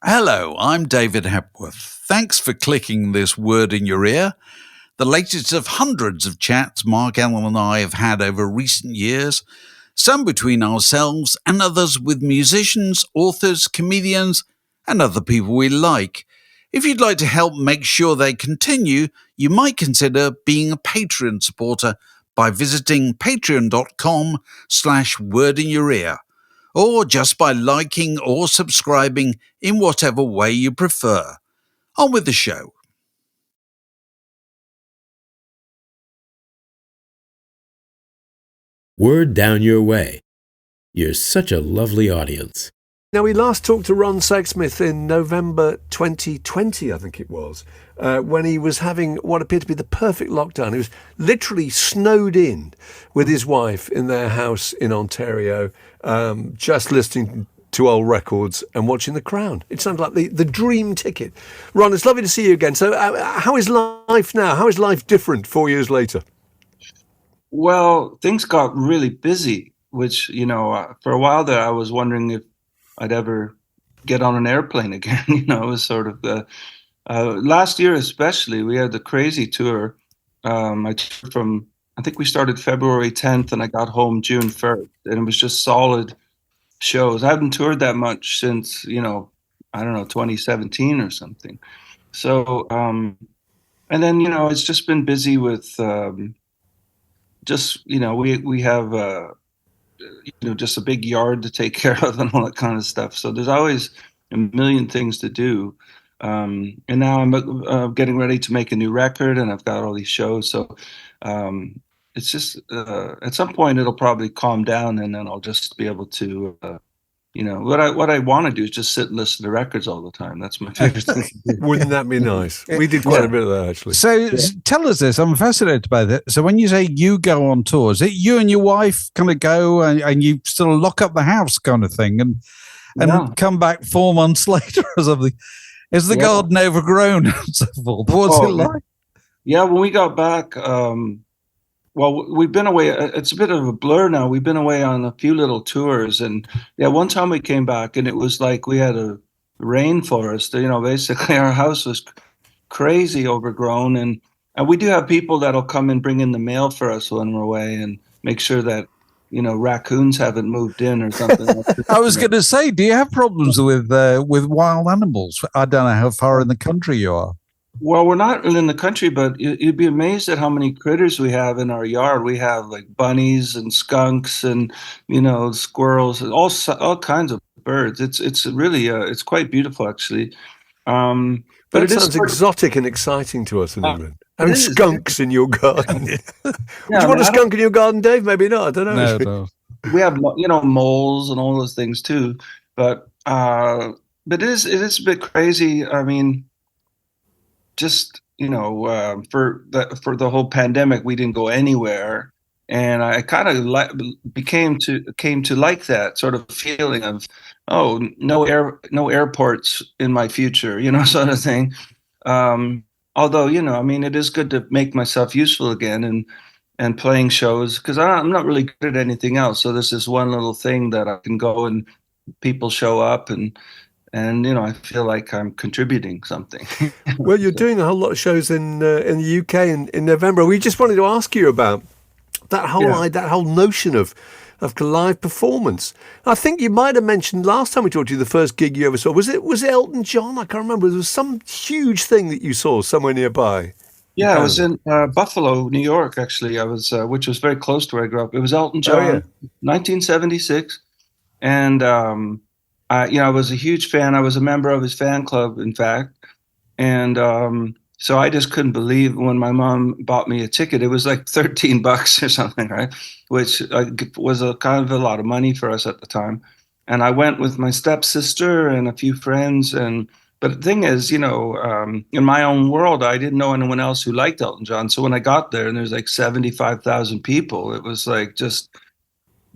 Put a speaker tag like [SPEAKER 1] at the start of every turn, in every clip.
[SPEAKER 1] Hello, I'm David Hepworth. Thanks for clicking this word in your ear, the latest of hundreds of chats Mark Allen and I have had over recent years, some between ourselves and others with musicians, authors, comedians, and other people we like. If you'd like to help make sure they continue, you might consider being a Patreon supporter by visiting patreon.com/wordinyour-ear, or just by liking or subscribing in whatever way you prefer. On with the show.
[SPEAKER 2] Word down your way. You're such a lovely audience.
[SPEAKER 3] Now, we last talked to Ron Sexsmith in November 2020, I think it was, when he was having what appeared to be the perfect lockdown. He was literally snowed in with his wife in their house in Ontario, just listening to old records and watching The Crown. It sounds like the dream ticket. Ron, it's lovely to see you again. So how is life now? How is life different 4 years later?
[SPEAKER 4] Well, things got really busy, which, for a while there, I was wondering if I'd ever get on an airplane again. It was sort of last year, especially, we had the crazy tour. I toured I think we started February 10th and I got home June 1st, and it was just solid shows. I haven't toured that much since, 2017 or something. So, and then, it's just been busy with, we have, just a big yard to take care of and all that kind of stuff. So there's always a million things to do. And now I'm getting ready to make a new record, and I've got all these shows. So it's just at some point it'll probably calm down, and then I'll just be able to, what I want to do is just sit and listen to records all the time. That's my favorite thing.
[SPEAKER 3] Wouldn't that be nice? We did quite a bit of that, actually.
[SPEAKER 1] So tell us this. I'm fascinated by that. So when you say you go on tour, is it you and your wife kind of go and you sort of lock up the house kind of thing and come back 4 months later or something? Is the garden overgrown and so forth? What's it like?
[SPEAKER 4] Yeah, when we got back, we've been away. It's a bit of a blur now. We've been away on a few little tours, and one time we came back, and it was like we had a rainforest. Basically our house was crazy overgrown, and we do have people that'll come and bring in the mail for us when we're away, and make sure that raccoons haven't moved in or something.
[SPEAKER 1] I was going to say, do you have problems with wild animals? I don't know how far in the country you are.
[SPEAKER 4] Well, we're not in the country, but you'd be amazed at how many critters we have in our yard. We have like bunnies and skunks and squirrels and all kinds of birds. It's really it's quite beautiful, actually.
[SPEAKER 3] But it sounds exotic and exciting to us in England. Having skunks in your garden. Would you want a skunk in your garden, Dave? Maybe not. I don't know.
[SPEAKER 4] No. We have moles and all those things too, but it is a bit crazy. I mean, just for the whole pandemic, we didn't go anywhere, and I kind of came to like that sort of feeling of no airports in my future, sort of thing. Although it is good to make myself useful again and playing shows, because I'm not really good at anything else. So this is one little thing that I can go and people show up and I feel like I'm contributing something.
[SPEAKER 3] Well, you're doing a whole lot of shows in the UK in November. We just wanted to ask you about that whole notion of live performance. I think you might have mentioned last time we talked to you the first gig you ever saw. Was it Elton John? I can't remember. There was some huge thing that you saw somewhere nearby.
[SPEAKER 4] Yeah, I was in Buffalo, New York, actually. I was, which was very close to where I grew up. It was Elton John, 1976, and I was a huge fan. I was a member of his fan club, in fact. And so I just couldn't believe when my mom bought me a ticket. It was like $13 or something, right? Which was a kind of a lot of money for us at the time. And I went with my stepsister and a few friends. But the thing is, in my own world, I didn't know anyone else who liked Elton John. So when I got there and there's like 75,000 people, it was like just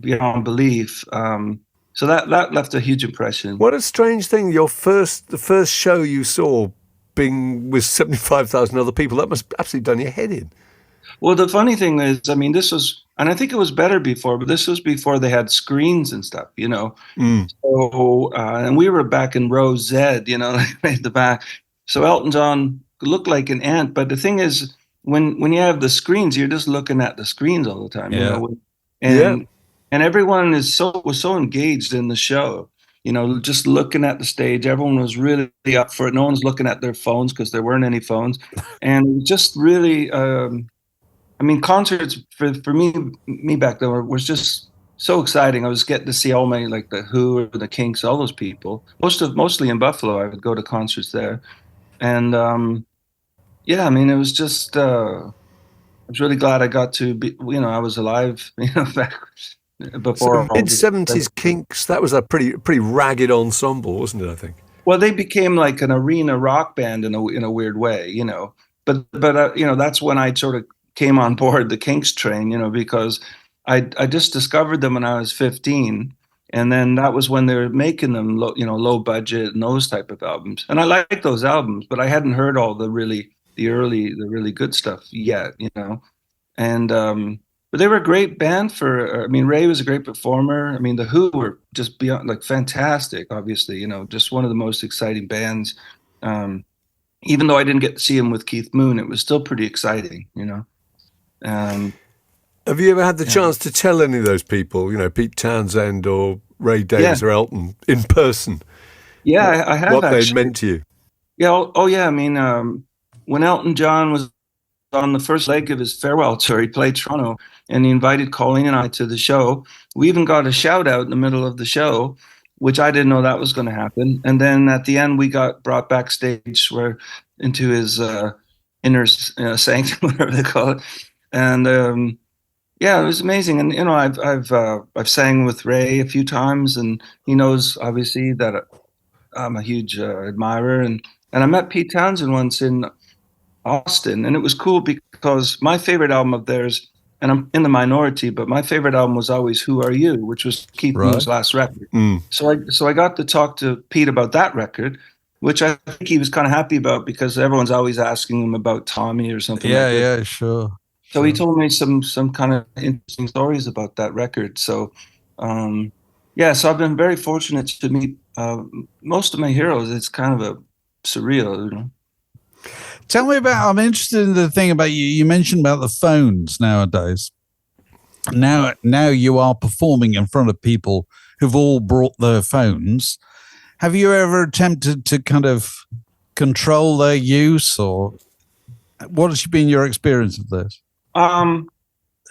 [SPEAKER 4] beyond belief. So that left a huge impression.
[SPEAKER 3] What a strange thing! The first show you saw being with 75,000 other people. That must have absolutely done your head in.
[SPEAKER 4] Well, the funny thing is, I mean, this was, and I think it was better before, but this was before they had screens and stuff, you know. So, and we were back in row Z, you know, like the back. So Elton John looked like an ant, but the thing is, when you have the screens, you're just looking at the screens all the time, you know. And everyone was so engaged in the show, you know, just looking at the stage. Everyone was really up for it. No one's looking at their phones because there weren't any phones, and just really. I mean, concerts for me back then was just so exciting. I was getting to see all my, like, the Who or the Kinks, all those people. Mostly in Buffalo, I would go to concerts there, and yeah, I mean, it was just. I was really glad I got to be. You know, I was alive. You know, back before.
[SPEAKER 3] So mid-70s Kinks. That was a pretty ragged ensemble, wasn't it? I think.
[SPEAKER 4] Well, they became like an arena rock band in a weird way, you know. But you know, that's when I sort of came on board the Kinks train, you know, because I just discovered them when I was 15, and then that was when they were making them low budget and those type of albums, and I liked those albums, but I hadn't heard all the really good stuff yet, you know, and but they were a great band for. I mean, Ray was a great performer. I mean, the Who were just beyond, like, fantastic. Obviously, you know, just one of the most exciting bands. Even though I didn't get to see him with Keith Moon, it was still pretty exciting, you know.
[SPEAKER 3] Have you ever had the chance to tell any of those people, you know, Pete Townsend or Ray Davies or Elton, in person?
[SPEAKER 4] Yeah, I have.
[SPEAKER 3] What they meant to you?
[SPEAKER 4] Yeah. Oh, yeah. I mean, when Elton John was on the first leg of his farewell tour, he played Toronto, and he invited Colleen and I to the show. We even got a shout out in the middle of the show, which I didn't know that was going to happen. And then at the end, we got brought backstage into his inner sanctum, whatever they call it. And yeah, it was amazing. And you know, I've sang with Ray a few times, and he knows obviously that I'm a huge admirer. And I met Pete Townsend once in Austin, and it was cool because my favorite album of theirs, and I'm in the minority, but my favorite album was always "Who Are You," which was Keith Moon's last record. So I got to talk to Pete about that record, which I think he was kind of happy about because everyone's always asking him about Tommy or something.
[SPEAKER 1] Yeah, sure.
[SPEAKER 4] So he told me some kind of interesting stories about that record. So, yeah, so I've been very fortunate to meet most of my heroes. It's kind of a surreal, you know.
[SPEAKER 1] Tell me about, I'm interested in the thing about you mentioned about the phones nowadays. Now you are performing in front of people who've all brought their phones. Have you ever attempted to kind of control their use, or what has been your experience of this?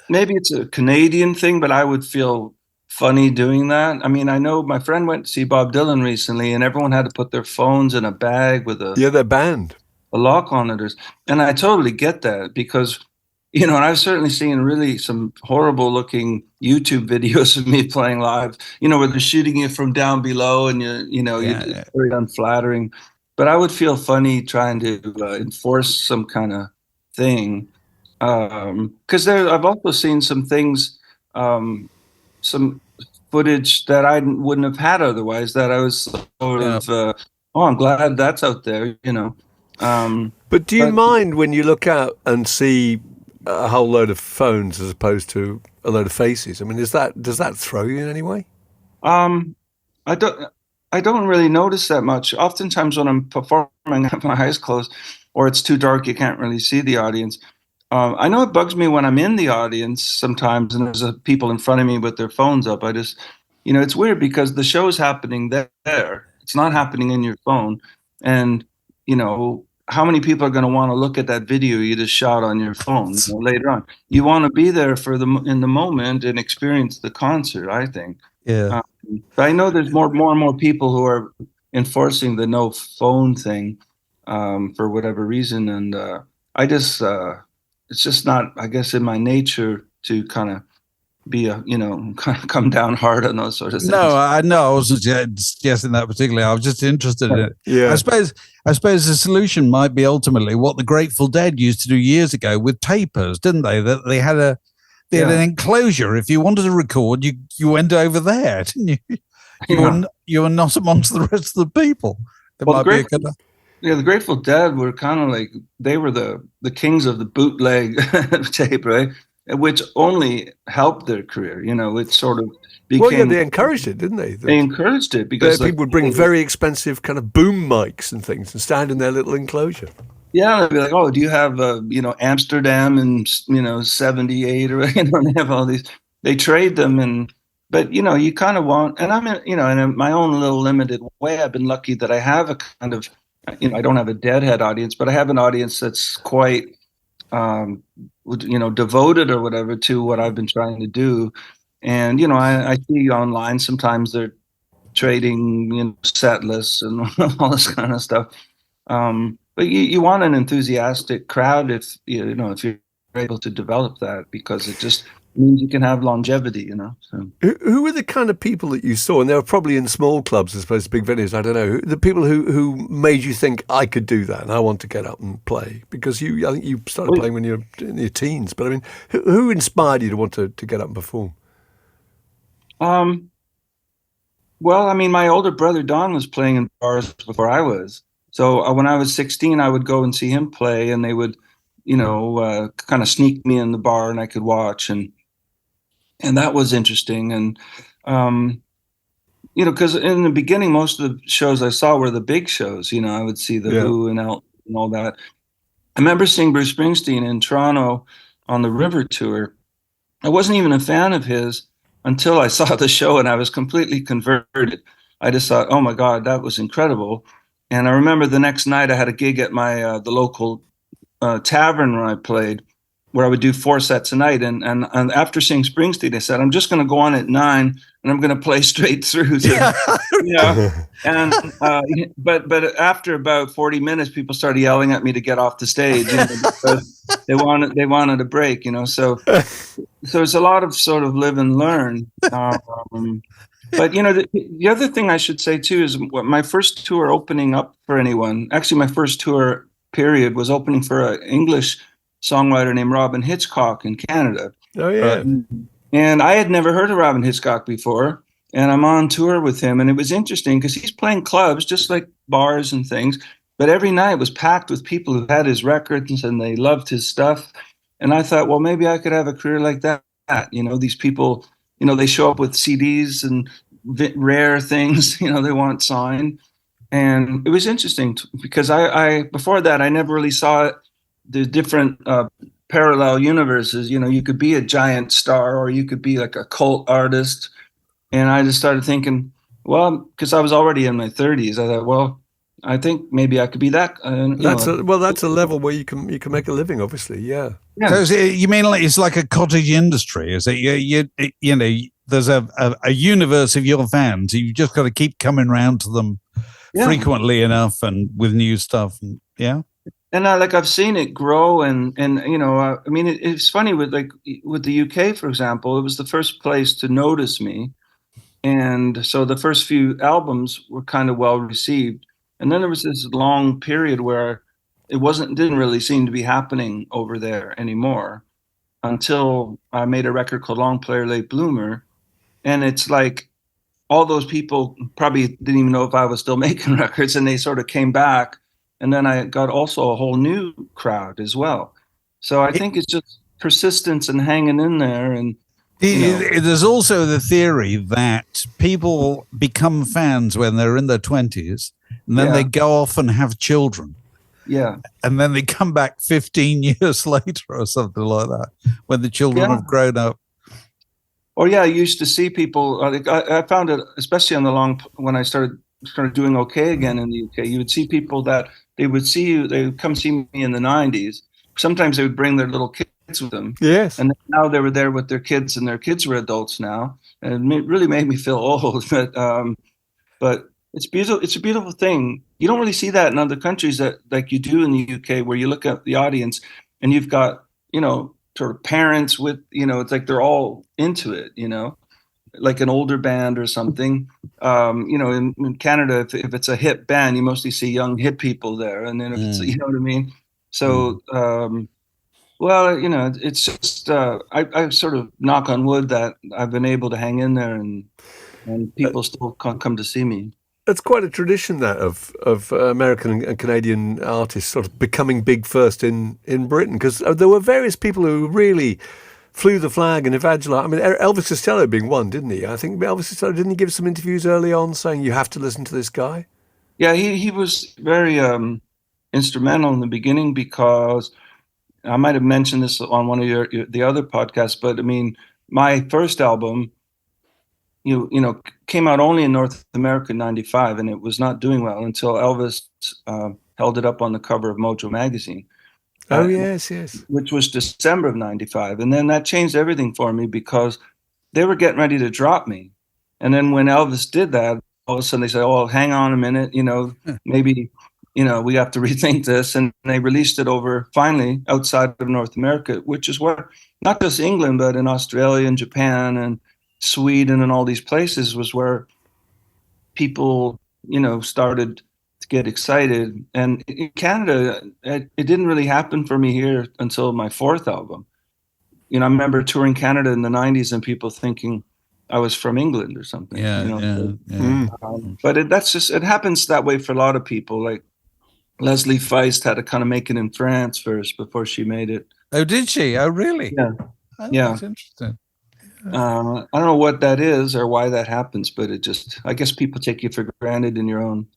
[SPEAKER 4] Maybe it's a Canadian thing, but I would feel funny doing that. I mean, I know my friend went to see Bob Dylan recently, and everyone had to put their phones in a bag with
[SPEAKER 3] they're banned.
[SPEAKER 4] A lock on it. And I totally get that because, you know, and I've certainly seen really some horrible looking YouTube videos of me playing live, you know, where they're shooting you from down below and it's very unflattering. But I would feel funny trying to enforce some kind of thing. Because I've also seen some things, some footage that I wouldn't have had otherwise, that I was sort of, I'm glad that's out there, you know.
[SPEAKER 3] But do you mind when you look out and see a whole load of phones as opposed to a load of faces? I mean, does that throw you in any way?
[SPEAKER 4] I don't really notice that much. Oftentimes when I'm performing, I have my eyes closed, or it's too dark, you can't really see the audience. I know it bugs me when I'm in the audience sometimes and there's people in front of me with their phones up. I just, you know, it's weird because the show's happening there. It's not happening in your phone. And, you know, how many people are going to want to look at that video you just shot on your phone later on? You want to be there in the moment and experience the concert, I think.
[SPEAKER 1] Yeah.
[SPEAKER 4] But I know there's more and more people who are enforcing the no phone thing for whatever reason. And I just, it's just not, I guess, in my nature to kind of be kind of come down hard on those sort of things.
[SPEAKER 1] No, I wasn't suggesting that particularly. I was just interested in it.
[SPEAKER 3] Yeah.
[SPEAKER 1] I suppose the solution might be ultimately what the Grateful Dead used to do years ago with tapers, didn't they? That they had an enclosure. If you wanted to record, you went over there, didn't you? You were not amongst the rest of the people. There might be a kind of...
[SPEAKER 4] Yeah, the Grateful Dead were kind of like they were the kings of the bootleg tape, right? Which only helped their career. It sort of
[SPEAKER 3] Well, yeah,
[SPEAKER 4] became
[SPEAKER 3] they encouraged it, didn't they?
[SPEAKER 4] they encouraged it because like
[SPEAKER 3] People would bring very expensive kind of boom mics and things and stand in their little enclosure.
[SPEAKER 4] yeah, they'd be like, oh, do you have Amsterdam in 78 or they have all these. They trade them but you kind of want, and I'm in my own little limited way. I've been lucky that I have a kind of I don't have a deadhead audience, but I have an audience that's quite devoted or whatever to what I've been trying to do. And I see online sometimes they're trading set lists and all this kind of stuff. But you want an enthusiastic crowd if if you're able to develop that, because it just means you can have longevity. So.
[SPEAKER 3] Who were the kind of people that you saw? And they were probably in small clubs as opposed to big venues. I don't know. The people who made you think, I could do that and I want to get up and play? Because I think you started playing when you were in your teens. But I mean, who inspired you to want to get up and perform?
[SPEAKER 4] Well, I mean, my older brother Don was playing in bars before I was. So when I was 16, I would go and see him play, and they would, kind of sneak me in the bar, and I could watch, and that was interesting. And because in the beginning, most of the shows I saw were the big shows. I would see the Who and Elton and all that. I remember seeing Bruce Springsteen in Toronto on the River tour. I wasn't even a fan of his until I saw the show, and I was completely converted. I just thought, oh my God, that was incredible. And I remember the next night I had a gig at my the local tavern where I played, where I would do 4 sets a night. And after seeing Springsteen, I said, I'm just going to go on at 9 and I'm going to play straight through. And but after about 40 minutes, people started yelling at me to get off the stage because they wanted a break. So it's a lot of sort of live and learn. But the other thing I should say too is my first tour opening up for anyone. Actually, my first tour period was opening for an English songwriter named Robyn Hitchcock in Canada.
[SPEAKER 3] Oh yeah.
[SPEAKER 4] And I had never heard of Robyn Hitchcock before, and I'm on tour with him, and it was interesting because he's playing clubs just like bars and things, but every night was packed with people who had his records and they loved his stuff. And I thought, well, maybe I could have a career like that. These people, they show up with CDs and rare things, they want signed. And it was interesting because I before that, I never really saw the different parallel universes. You could be a giant star or you could be like a cult artist. And I just started thinking, well, because I was already in my 30s, I thought, well, I think maybe I could be that.
[SPEAKER 3] That's a level where you can make a living, obviously. Yeah.
[SPEAKER 1] So you mean like it's like a cottage industry? Is it there's a universe of your fans. You've just got to keep coming around to them frequently enough and with new stuff. And
[SPEAKER 4] I've seen it grow, and it's funny with the UK, for example. It was the first place to notice me, and so the first few albums were kind of well received. And then there was this long period where it didn't really seem to be happening over there anymore until I made a record called Long Player Late Bloomer. And it's like all those people probably didn't even know if I was still making records, and they sort of came back. And then I got also a whole new crowd as well. So I think it's just persistence and hanging in there. And
[SPEAKER 1] there's also the theory that people become fans when they're in their 20s, and then they go off and have children.
[SPEAKER 4] Yeah.
[SPEAKER 1] And then they come back 15 years later or something like that, when the children have grown up.
[SPEAKER 4] Or I used to see people, I found it, especially on when I started doing okay again in the UK, you would see people that they would come see me in the 90s. Sometimes they would bring their little kids with them.
[SPEAKER 3] Yes.
[SPEAKER 4] And now they were there with their kids, and their kids were adults now. And it really made me feel old. But it's beautiful. It's a beautiful thing. You don't really see that in other countries that like you do in the UK, where you look at the audience and you've got, sort of parents with, it's like they're all into it, like an older band or something. In Canada, if it's a hip band, you mostly see young hip people there. And then if it's, you know what I mean? So, it's just, I sort of knock on wood that I've been able to hang in there and people still come to see me.
[SPEAKER 3] That's quite a tradition, that of American and Canadian artists sort of becoming big first in Britain, because there were various people who really flew the flag and evangelized. I mean, Elvis Costello being one, didn't he? I think Elvis Costello, didn't he give some interviews early on saying you have to listen to this guy?
[SPEAKER 4] Yeah, he was very instrumental in the beginning, because I might have mentioned this on one of the other podcasts, but I mean, my first album, you know, came out only in North America in '95, and it was not doing well until Elvis held it up on the cover of Mojo magazine.
[SPEAKER 3] Oh, yes.
[SPEAKER 4] Which was December of '95. And then that changed everything for me, because they were getting ready to drop me. And then when Elvis did that, all of a sudden they said, oh, hang on a minute, you know, maybe, you know, we have to rethink this. And they released it over, finally, outside of North America, which is where, not just England, but in Australia and Japan and Sweden and all these places, was where people, you know, started to get excited. And in Canada, it didn't really happen for me here until my fourth album. You know, I remember touring Canada in the '90s and people thinking I was from England or something.
[SPEAKER 1] Yeah,
[SPEAKER 4] you know?
[SPEAKER 1] yeah.
[SPEAKER 4] But it happens that way for a lot of people. Like Leslie Feist had to kind of make it in France first before she made it.
[SPEAKER 1] Oh, did she? Oh, really?
[SPEAKER 4] Yeah.
[SPEAKER 1] Oh,
[SPEAKER 4] Yeah.
[SPEAKER 1] That's interesting.
[SPEAKER 4] I don't know what that is or why that happens, but it just, I guess people take you for granted in your own.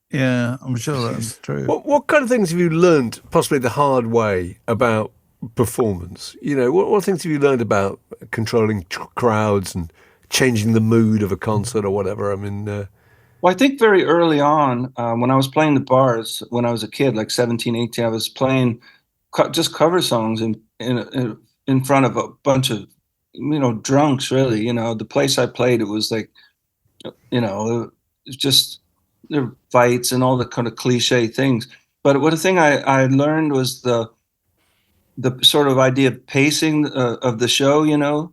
[SPEAKER 1] Yeah, I'm sure that's true.
[SPEAKER 3] What kind of things have you learned, possibly the hard way, about performance? You know, what things have you learned about controlling crowds and changing the mood of a concert or whatever? I mean,
[SPEAKER 4] well, I think very early on, when I was playing the bars, when I was a kid, like 17, 18, I was playing just cover songs in front of a bunch of, you know, drunks, really. You know, the place I played, it was like, you know, it's just, there were fights and all the kind of cliche things. But what the thing I learned was the sort of idea of pacing of the show, you know.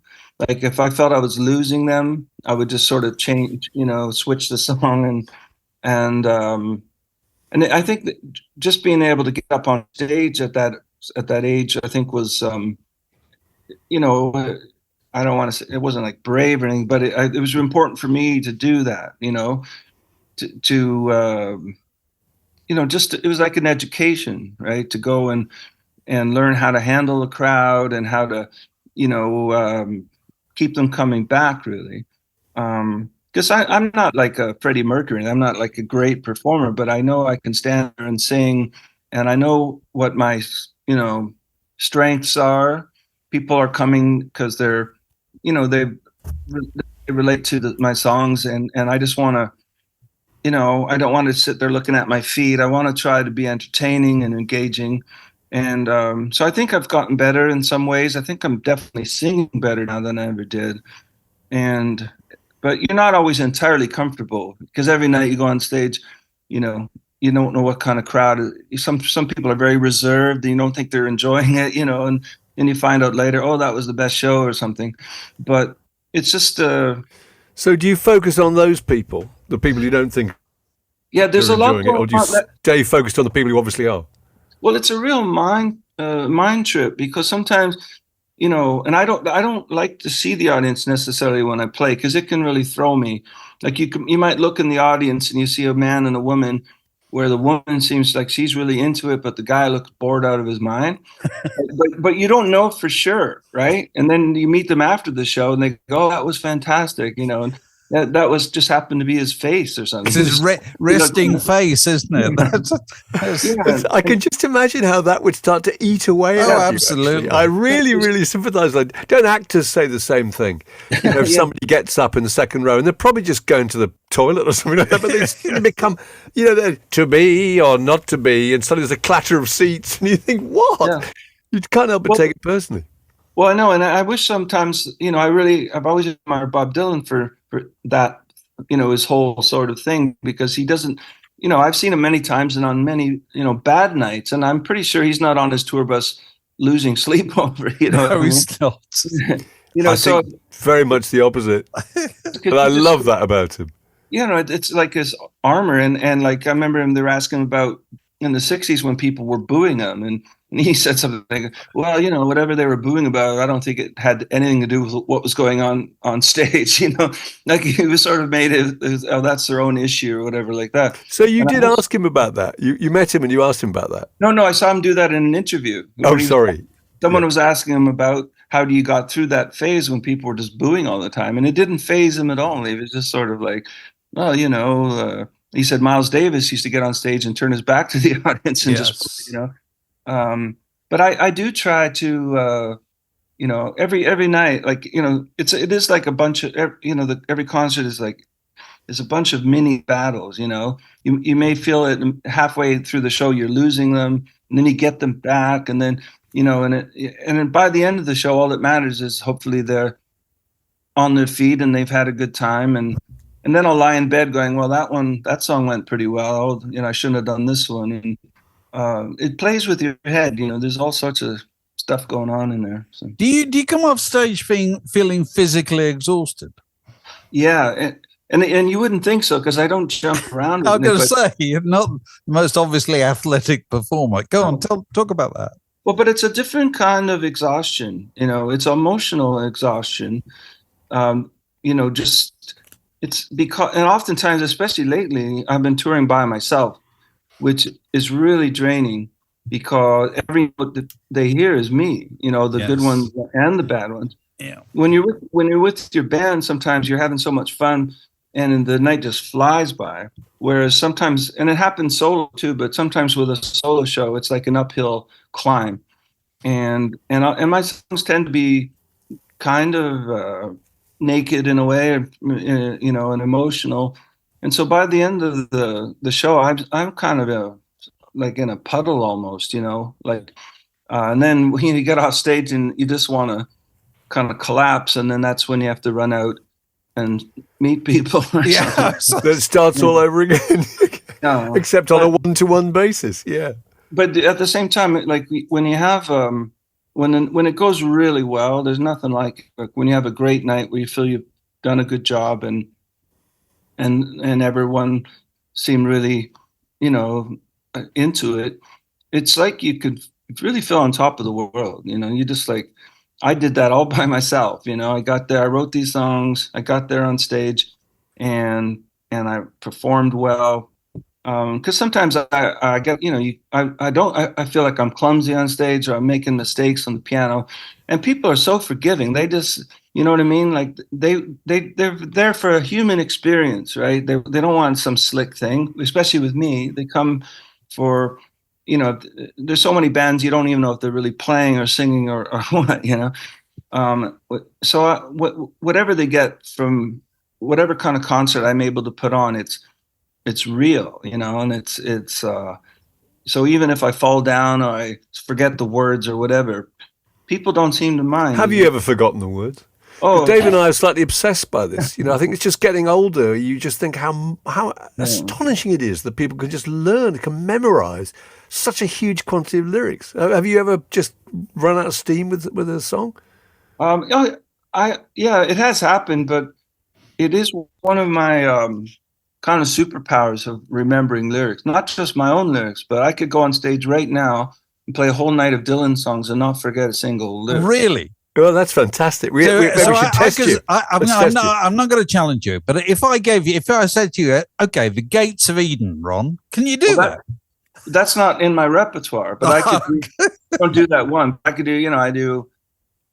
[SPEAKER 4] Like if I felt I was losing them, I would just sort of change, you know, switch the song. And I think that just being able to get up on stage at that age, I think was, you know, I don't want to say it wasn't like brave or anything, but it was important for me to do that, you know, to you know, just it was like an education, right? To go and learn how to handle a crowd and how to, you know, keep them coming back, really. Because I'm not like a Freddie Mercury. I'm not like a great performer, but I know I can stand there and sing, and I know what my, you know, strengths are. People are coming because they're, you know, they relate to my songs, and I just want to, you know, I don't want to sit there looking at my feet. I want to try to be entertaining and engaging. And so I think I've gotten better in some ways. I think I'm definitely singing better now than I ever did. But you're not always entirely comfortable, because every night you go on stage, you know, you don't know what kind of crowd. Some people are very reserved and you don't think they're enjoying it, you know, and you find out later, oh, that was the best show or something. But it's just
[SPEAKER 3] so do you focus on those people, the people you don't think?
[SPEAKER 4] Yeah, there's a lot.
[SPEAKER 3] Or do you stay focused on the people who obviously are?
[SPEAKER 4] Well, it's a real mind trip, because sometimes, you know, and I don't like to see the audience necessarily when I play, because it can really throw me. Like you might look in the audience and you see a man and a woman, where the woman seems like she's really into it, but the guy looks bored out of his mind. but you don't know for sure, right? And then you meet them after the show and they go, oh, that was fantastic, you know, and that was just happened to be his face or something.
[SPEAKER 1] It's his resting face, isn't it?
[SPEAKER 3] Yeah. I can just imagine how that would start to eat away at you.
[SPEAKER 1] Absolutely.
[SPEAKER 3] I really sympathise. Don't actors say the same thing? You know, if somebody gets up in the second row and they're probably just going to the toilet or something like that, but they become, you know, they're to be or not to be, and suddenly there's a clatter of seats and you think, what? Yeah. You can't help but take it personally.
[SPEAKER 4] Well, I know, and I wish sometimes, you know, I've always admired Bob Dylan for that, you know, his whole sort of thing, because he doesn't, you know, I've seen him many times and on many, you know, bad nights, and I'm pretty sure he's not on his tour bus losing sleep over, you know.
[SPEAKER 1] No, he's not.
[SPEAKER 4] You know,
[SPEAKER 3] I think very much the opposite. But I love that about him.
[SPEAKER 4] You know, it's like his armor, and like I remember him, they were asking about in the 60s when people were booing him, and And he said something like, well, whatever they were booing about, I don't think it had anything to do with what was going on stage, like he was sort of made it, oh, that's their own issue or whatever like that.
[SPEAKER 3] So you did ask him about that? You met him and you asked him about that?
[SPEAKER 4] No, I saw him do that in an interview.
[SPEAKER 3] Oh, sorry.
[SPEAKER 4] Someone was asking him about how you got through that phase when people were just booing all the time. And it didn't faze him at all. He was just sort of like, well, he said Miles Davis used to get on stage and turn his back to the audience and just, but I do try to, every night, like, it is like a bunch of, every concert is a bunch of mini battles, you may feel it halfway through the show, you're losing them, and then you get them back. And then, and then by the end of the show, all that matters is hopefully they're on their feet and they've had a good time. And then I'll lie in bed going, well, that song went pretty well. I shouldn't have done this one. And it plays with your head. There's all sorts of stuff going on in there. So.
[SPEAKER 1] Do you come off stage feeling physically exhausted?
[SPEAKER 4] Yeah, and you wouldn't think so because I don't jump around.
[SPEAKER 1] I'm going to say you're not the most obviously athletic performer. Go on, talk about that.
[SPEAKER 4] Well, but it's a different kind of exhaustion. It's emotional exhaustion. It's because, and oftentimes, especially lately, I've been touring by myself, which is really draining because every note that they hear is me, the good ones and the bad ones.
[SPEAKER 1] Yeah.
[SPEAKER 4] When you're with your band, sometimes you're having so much fun and the night just flies by. Whereas sometimes, and it happens solo too, but sometimes with a solo show, it's like an uphill climb. And my songs tend to be kind of naked in a way, and emotional. And so by the end of the show, I'm kind of like in a puddle almost, and then when you get off stage and you just want to kind of collapse, and then that's when you have to run out and meet people.
[SPEAKER 3] Yeah, that starts all over again, except on a one-to-one basis. Yeah,
[SPEAKER 4] but at the same time, like when you have when it goes really well, there's nothing like when you have a great night where you feel you've done a good job and everyone seemed really, into it. It's like you could really feel on top of the world. You just like, I did that all by myself. I got there, I wrote these songs, I got there on stage and I performed well. Because sometimes I get, I feel like I'm clumsy on stage or I'm making mistakes on the piano, and people are so forgiving. They just, you know what I mean? Like they're there for a human experience, right? They don't want some slick thing, especially with me. They come for, there's so many bands you don't even know if they're really playing or singing or what, So whatever they get from whatever kind of concert I'm able to put on, it's real, and it's so even if I fall down or I forget the words or whatever, people don't seem to mind.
[SPEAKER 3] Have you ever forgotten the words? Oh, Dave and I are slightly obsessed by this. I think it's just getting older. You just think how astonishing it is that people can just learn, can memorize such a huge quantity of lyrics. Have you ever just run out of steam with a song?
[SPEAKER 4] It has happened, but it is one of my kind of superpowers of remembering lyrics, not just my own lyrics, but I could go on stage right now and play a whole night of Dylan songs and not forget a single lyric.
[SPEAKER 1] Really?
[SPEAKER 3] Well, that's fantastic. We should test you.
[SPEAKER 1] I'm not going to challenge you, but if I said to you, okay, the Gates of Eden, Ron, can you do that?
[SPEAKER 4] That's not in my repertoire, but I could don't do that one. I could do, I do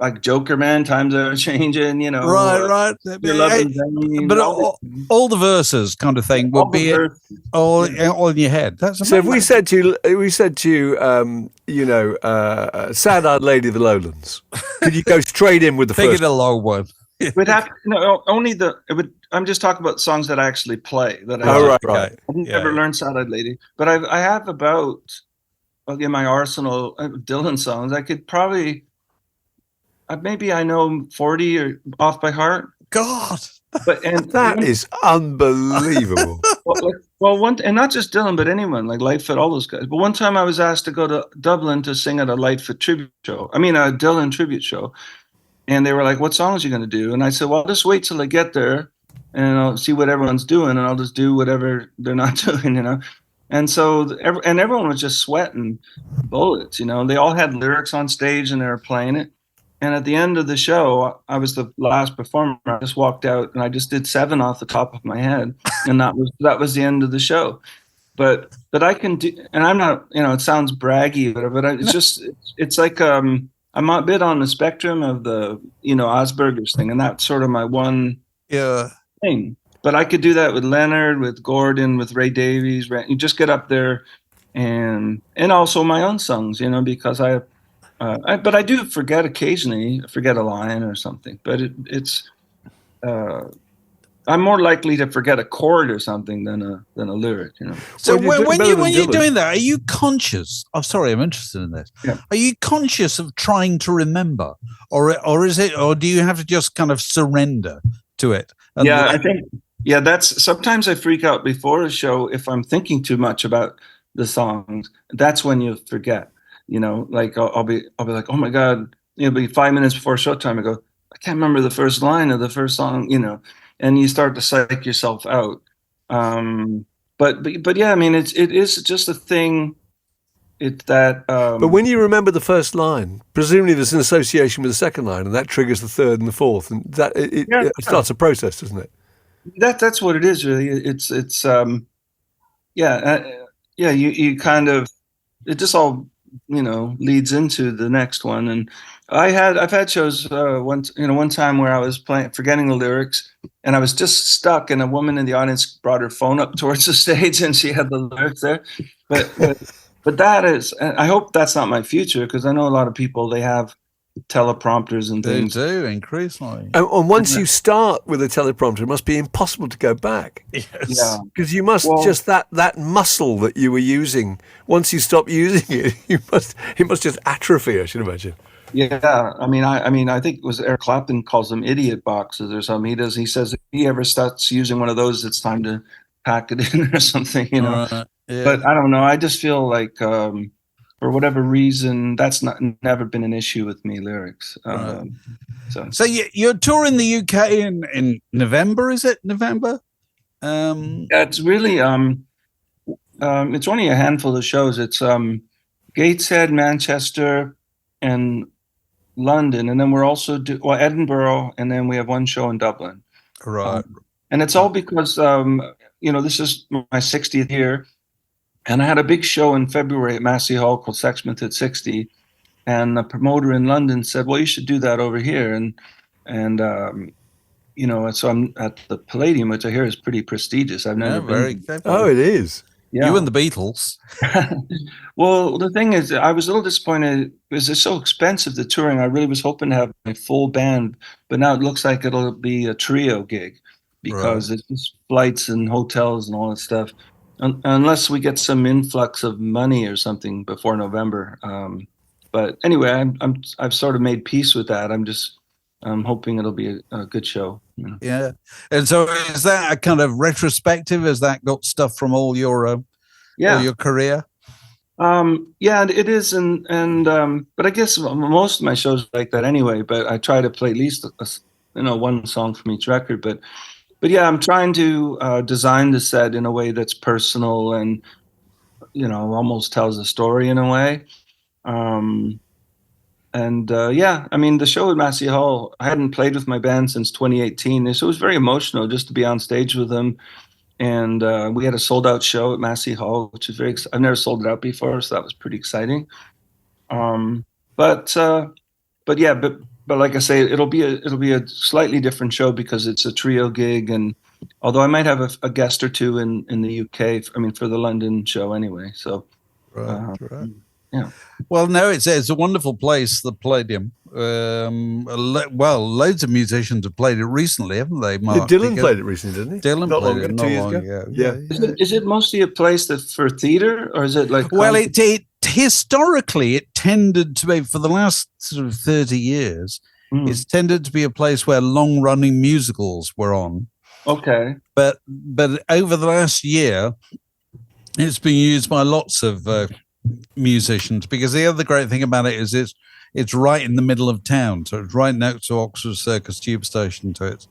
[SPEAKER 4] like Joker Man, Times Are Changing,
[SPEAKER 1] Right. But all the verses kind of thing will be all in your head. That's amazing.
[SPEAKER 3] So if we said to you, Sad Eyed Lady of the Lowlands, could you go straight in with the
[SPEAKER 1] Figure
[SPEAKER 3] first?
[SPEAKER 1] the low one.
[SPEAKER 4] I'm just talking about songs that I actually play. Right.
[SPEAKER 3] Right.
[SPEAKER 4] I've never learned Sad Eyed Lady, but I have about, in my arsenal of Dylan songs, I could probably, maybe I know 40 or off by heart.
[SPEAKER 1] God,
[SPEAKER 3] that is unbelievable.
[SPEAKER 4] And not just Dylan, but anyone like Lightfoot, all those guys. But one time I was asked to go to Dublin to sing at a Lightfoot tribute show. A Dylan tribute show, and they were like, "What songs are you going to do?" And I said, "Well, just wait till I get there, and I'll see what everyone's doing, and I'll just do whatever they're not doing, And so everyone was just sweating bullets. They all had lyrics on stage and they were playing it. And at the end of the show, I was the last performer. I just walked out and I just did 7 off the top of my head, and that was the end of the show. But I can do, and I'm not, it sounds braggy, but it's like I'm a bit on the spectrum of the Asperger's thing, and that's sort of my one thing. But I could do that with Leonard, with Gordon, with Ray Davies. You just get up there, and also my own songs, because but I do forget occasionally. I forget a line or something. But I'm more likely to forget a chord or something than a lyric.
[SPEAKER 1] So when you're doing that, are you conscious? I'm sorry, I'm interested in this.
[SPEAKER 4] Yeah.
[SPEAKER 1] Are you conscious of trying to remember, or is it, or do you have to just kind of surrender to it?
[SPEAKER 4] I think that's sometimes I freak out before a show if I'm thinking too much about the songs. That's when you forget. Like I'll be like, oh my God, it'll be 5 minutes before showtime. I go, I can't remember the first line of the first song, and you start to psych yourself out. But yeah, I mean, it is just a thing. It's that.
[SPEAKER 3] But when you remember the first line, presumably there's an association with the second line, and that triggers the third and the fourth, and that it starts a process, doesn't it?
[SPEAKER 4] That's what it is, really. It's you kind of, it just all leads into the next one. And I've had shows one time where I was forgetting the lyrics, and I was just stuck, and a woman in the audience brought her phone up towards the stage and she had the lyrics there. But that is, I hope that's not my future, because I know a lot of people, they have teleprompters and things.
[SPEAKER 1] They do, increasingly.
[SPEAKER 3] And once you start with a teleprompter, it must be impossible to go back.
[SPEAKER 1] Yes.
[SPEAKER 4] Yeah.
[SPEAKER 3] Because you must just that muscle that you were using, once you stop using it, it must just atrophy, I should imagine.
[SPEAKER 4] Yeah, I mean, I think it was Eric Clapton calls them idiot boxes or something. He says if he ever starts using one of those, it's time to pack it in or something,
[SPEAKER 1] Yeah.
[SPEAKER 4] But I don't know. I just feel like for whatever reason, that's never been an issue with me, lyrics. So
[SPEAKER 1] you're touring the UK in November, is it? November?
[SPEAKER 4] Yeah, it's really it's only a handful of shows. It's Gateshead, Manchester, and London, and then we're also Edinburgh, and then we have one show in Dublin.
[SPEAKER 1] Right.
[SPEAKER 4] And it's all because this is my 60th year, and I had a big show in February at Massey Hall called Sexsmith at 60, and the promoter in London said, "Well, you should do that over here." And so I'm at the Palladium, which I hear is pretty prestigious. I've never been.
[SPEAKER 3] Oh, it is.
[SPEAKER 4] Yeah.
[SPEAKER 1] You and the Beatles.
[SPEAKER 4] Well, the thing is, I was a little disappointed because it's so expensive, the touring. I really was hoping to have a full band, but now it looks like it'll be a trio gig because it's just flights and hotels and all that stuff. Unless we get some influx of money or something before November. But anyway, I've sort of made peace with that. I'm hoping it'll be a good show.
[SPEAKER 1] Yeah. And so is that a kind of retrospective? Has that got stuff from all your career?
[SPEAKER 4] Yeah, it is. And but I guess most of my shows are like that anyway, but I try to play at least one song from each record. But yeah, I'm trying to design the set in a way that's personal and, almost tells a story in a way. I mean, the show at Massey Hall, I hadn't played with my band since 2018. So it was very emotional just to be on stage with them. And we had a sold out show at Massey Hall, which is I've never sold it out before. So that was pretty exciting. But like I say, it'll be a slightly different show because it's a trio gig. And although I might have a guest or two in the UK, for the London show anyway. So,
[SPEAKER 1] right.
[SPEAKER 4] Yeah.
[SPEAKER 1] Well, no, it's a wonderful place, the Palladium. Loads of musicians have played it recently, haven't they, Mark?
[SPEAKER 3] Dylan played it recently, didn't he?
[SPEAKER 1] Dylan
[SPEAKER 3] not
[SPEAKER 1] played
[SPEAKER 3] long
[SPEAKER 1] it
[SPEAKER 3] ago, 2 years ago. Yeah.
[SPEAKER 4] Is it mostly a place that's for theater, or is it like?
[SPEAKER 1] Well, it historically it tended to be, for the last sort of 30 years, it's tended to be a place where long-running musicals were on.
[SPEAKER 4] Okay.
[SPEAKER 1] But over the last year, it's been used by lots of musicians, because the other great thing about it is it's right in the middle of town, so it's right next to Oxford Circus tube station, so it's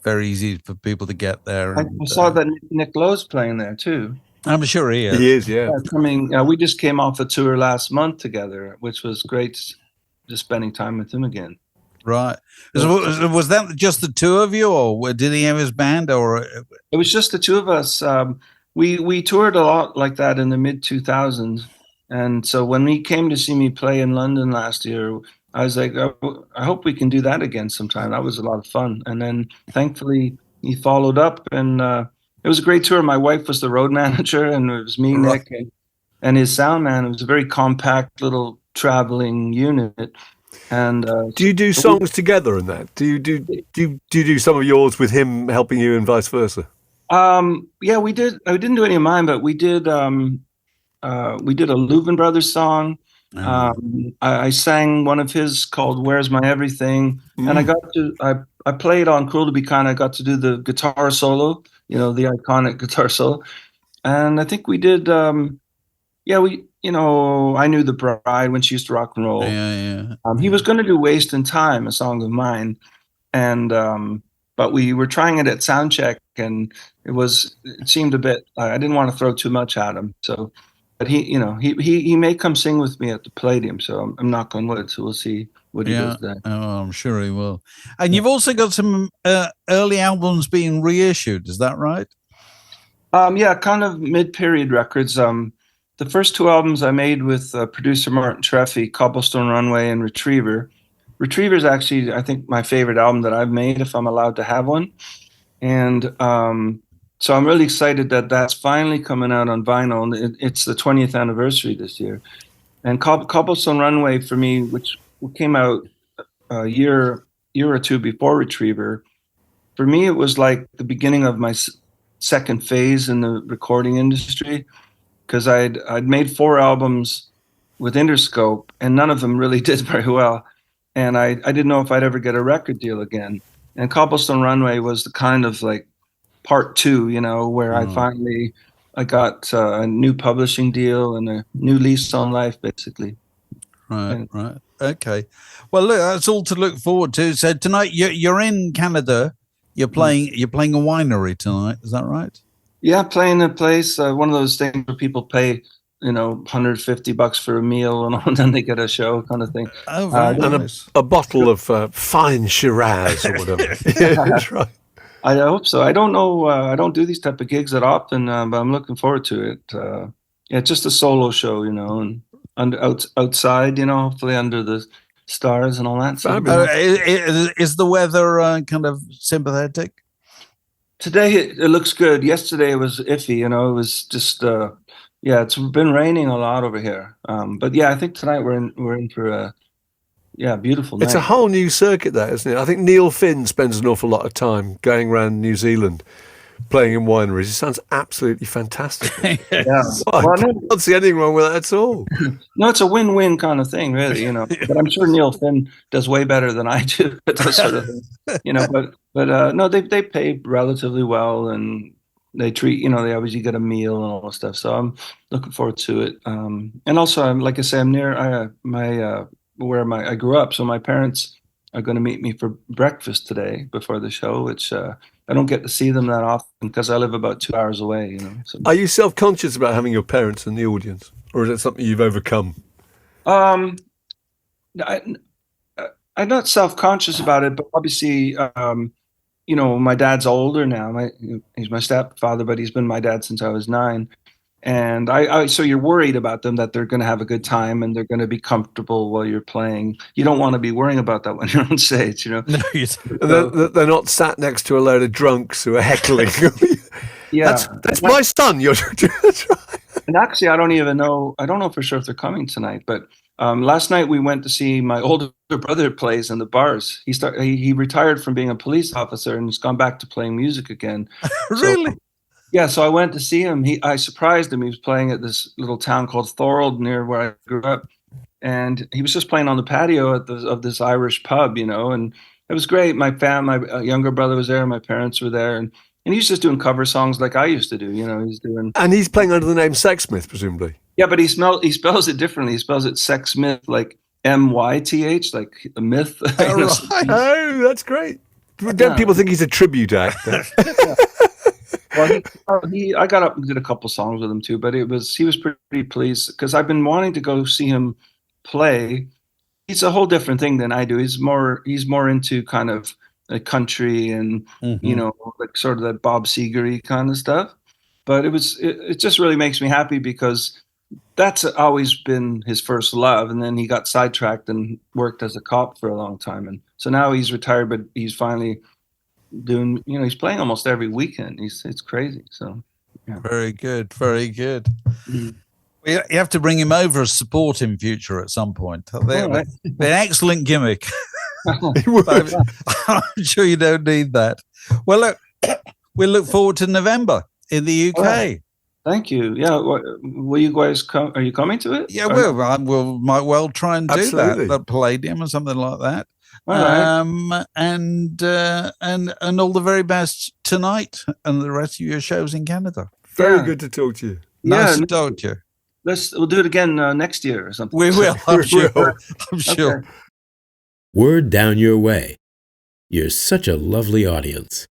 [SPEAKER 1] very easy for people to get there.
[SPEAKER 4] I saw that Nick Lowe's playing there too.
[SPEAKER 1] I'm sure he is.
[SPEAKER 3] He is, yeah.
[SPEAKER 4] Coming, we just came off a tour last month together, which was great, just spending time with him again.
[SPEAKER 1] Right. Was that just the two of you, or did he have his band? Or
[SPEAKER 4] it was just the two of us. We toured a lot like that in the mid 2000s, and so when he came to see me play in London last year, I was like, I hope we can do that again sometime. That was a lot of fun. And then thankfully he followed up, and it was a great tour. My wife was the road manager, and it was me,
[SPEAKER 1] Right.
[SPEAKER 4] Nick, and his sound man. It was a very compact little traveling unit. And
[SPEAKER 3] do you do songs together in that? Do you do some of yours with him helping you and vice versa?
[SPEAKER 4] Yeah, we did. I didn't do any of mine, but we did a Louvin Brothers song. I sang one of his called "Where's My Everything," and I played on "Cruel to Be Kind." I got to do the guitar solo, the iconic guitar solo, and I think we did. I Knew the Bride when she used to rock and roll.
[SPEAKER 1] Yeah.
[SPEAKER 4] He was going to do "Waste in Time," a song of mine, and but we were trying it at sound check, and it seemed a bit. I didn't want to throw too much at him, so. But he may come sing with me at the Palladium, so I'm knock on wood. So we'll see what he does there.
[SPEAKER 1] Oh, I'm sure he will. And you've also got some early albums being reissued. Is that right?
[SPEAKER 4] Yeah, kind of mid-period records. The first two albums I made with producer Martin Treffy, Cobblestone Runway and Retriever. Retriever is actually, I think, my favorite album that I've made, if I'm allowed to have one. And so I'm really excited that that's finally coming out on vinyl. And it's the 20th anniversary this year. And Cobblestone Runway for me, which came out a year or two before Retriever, for me it was like the beginning of my second phase in the recording industry, because I'd made 4 albums with Interscope, and none of them really did very well. And I didn't know if I'd ever get a record deal again. And Cobblestone Runway was the kind of like part 2, where I finally got a new publishing deal and a new lease on life, basically.
[SPEAKER 1] Right. Okay. Well, look, that's all to look forward to. So tonight you're in Canada. You're playing a winery tonight. Is that right?
[SPEAKER 4] Yeah, playing a place, one of those things where people pay, $150 for a meal and then they get a show kind of thing.
[SPEAKER 1] Oh, very nice.
[SPEAKER 3] A bottle of fine Shiraz or whatever. Yeah, that's right.
[SPEAKER 4] I hope so. I don't know. I don't do these type of gigs that often, but I'm looking forward to it. Yeah, just a solo show, and outside, hopefully under the stars and all that.
[SPEAKER 1] Is the weather kind of sympathetic?
[SPEAKER 4] Today it looks good. Yesterday it was iffy. It was just it's been raining a lot over here. But yeah, I think tonight we're in for a beautiful night.
[SPEAKER 3] It's a whole new circuit, that, isn't it? I think Neil Finn spends an awful lot of time going around New Zealand playing in wineries. It sounds absolutely fantastic.
[SPEAKER 4] Yeah.
[SPEAKER 3] I don't see anything wrong with that at all.
[SPEAKER 4] No, it's a win-win kind of thing, really. But I'm sure Neil Finn does way better than I do at those sort of things. But no, they pay relatively well, and they treat, they obviously get a meal and all that stuff. So I'm looking forward to it. And also, like I say, I'm near where I grew up. So my parents are going to meet me for breakfast today before the show, which I don't get to see them that often because I live about 2 hours away. So.
[SPEAKER 3] Are you self-conscious about having your parents in the audience, or is it something you've overcome?
[SPEAKER 4] I'm not self-conscious about it, but obviously, my dad's older now. He's my stepfather, but he's been my dad since I was 9. And so you're worried about them, that they're going to have a good time and they're going to be comfortable while you're playing. You don't want to be worrying about that when you're on stage, No,
[SPEAKER 3] they're not sat next to a load of drunks who are heckling.
[SPEAKER 4] Yeah,
[SPEAKER 3] that's my son.
[SPEAKER 4] And actually, I don't know for sure if they're coming tonight. But last night we went to see my older brother plays in the bars. He retired from being a police officer and he's gone back to playing music again.
[SPEAKER 1] Really?
[SPEAKER 4] So I went to see him. I surprised him. He was playing at this little town called Thorold near where I grew up, and he was just playing on the patio of this Irish pub, and it was great. My younger brother was there, my parents were there, and he's just doing cover songs like I used to do. He's doing.
[SPEAKER 3] And he's playing under the name Sexsmith, presumably.
[SPEAKER 4] Yeah, but he spells it differently. He spells it Sexsmith, like MYTH, like a myth.
[SPEAKER 3] Oh, right. Oh, that's great. Don't people think he's a tribute actor?
[SPEAKER 4] Well, I got up and did a couple songs with him too, but he was pretty pleased because I've been wanting to go see him play. He's a whole different thing than I do. He's more into kind of like country and like sort of that Bob Seger-y kind of stuff. But it just really makes me happy because that's always been his first love, and then he got sidetracked and worked as a cop for a long time, and so now he's retired, but he's finally doing, he's playing almost every weekend. It's crazy. So yeah.
[SPEAKER 1] Very good, very good.
[SPEAKER 4] Mhm.
[SPEAKER 1] You have to bring him over as support in future at some point. They're an excellent gimmick. I'm sure you don't need that. Well, look, we look forward to November in the UK.
[SPEAKER 4] Right. Thank you. Yeah, will you guys come? Are you coming to it?
[SPEAKER 1] Yeah, we'll might well try and do that at Palladium or something like that.
[SPEAKER 4] All right.
[SPEAKER 1] And all the very best tonight and the rest of your shows in Canada.
[SPEAKER 3] Very good to talk to you.
[SPEAKER 1] Nice to talk to you.
[SPEAKER 4] We'll do it again next year or something.
[SPEAKER 1] We will. I'm sure. I'm sure.
[SPEAKER 2] Word down your way. You're such a lovely audience.